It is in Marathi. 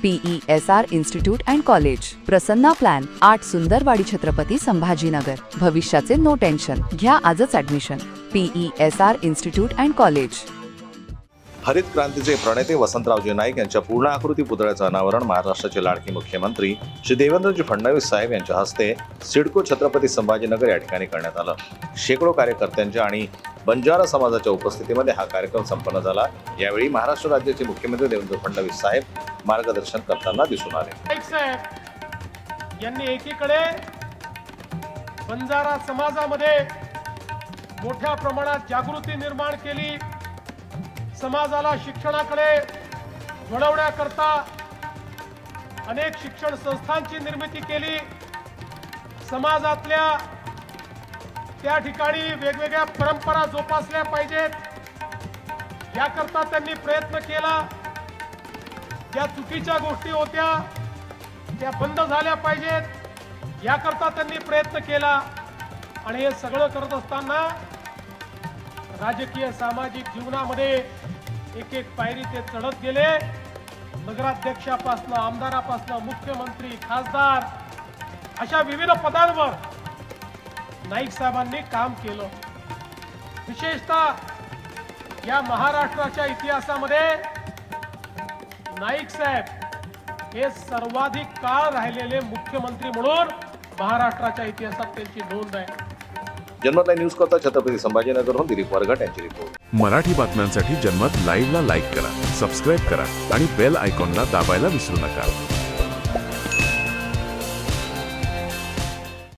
PESR institute and college, Prasanna plan, 8 Sundarwadi Chhatrapati Sambhajinagar. भविष्याचे नो टेन्शन, घ्या आजच admission. PESR institute and college. हरित क्रांतीचे प्रणेते वसंतरावजी नाईक यांच्या पूर्ण आकृती पुतळ्याचं अनावरण महाराष्ट्राचे लाडके मुख्यमंत्री श्री देवेंद्रजी फडणवीस साहेब यांच्या हस्ते सिडको छत्रपती संभाजीनगर या ठिकाणी करण्यात आलं। शेकडो कार्यकर्त्यांच्या आणि बंजारा समाजाच्या उपस्थितीमध्ये हा कार्यक्रम संपन्न झाला। यावेळी महाराष्ट्र राज्याचे मुख्यमंत्री देवेंद्र फडणवीस साहेब मार्गदर्शन करताना दिसून आले। नाईक साहेब यांनी एकीकडे बंजारा समाजामध्ये मोठ्या प्रमाणात जागृती निर्माण केली, समाजाला शिक्षणाकडे वळवण्याकरता अनेक शिक्षण संस्थांची निर्मिती केली, समाजातल्या त्या ठिकाणी वेगवेगळ्या परंपरा जोपासल्या पाहिजेत याकरता त्यांनी प्रयत्न केला। ज्या चुकीच्या गोष्टी होत्या त्या बंद झाल्या पाहिजेत याकरता त्यांनी प्रयत्न केला। आणि हे सगळं करत असताना राजकीय सामाजिक जीवनामध्ये एक एक पायरी ते चढत गेले। नगराध्यक्षापासून आमदारापासून मुख्यमंत्री, खासदार अशा विविध पदांवर नाईक साहेबांनी काम केलं। विशेषतः या महाराष्ट्राच्या इतिहासामध्ये नाईक साहेब हे सर्वाधिक काळ राहिलेले मुख्यमंत्री म्हणून महाराष्ट्राच्या इतिहासात त्यांची नोंद आहे। जनमत लाईव्ह न्यूज करता छत्रपती संभाजीनगरहून दिलीप वरघट यांची रिपोर्ट। मराठी बातम्यांसाठी जनमत लाईव्हला लाईक करा, सबस्क्राईब करा आणि बेल आयकॉनला दाबायला विसरू नका।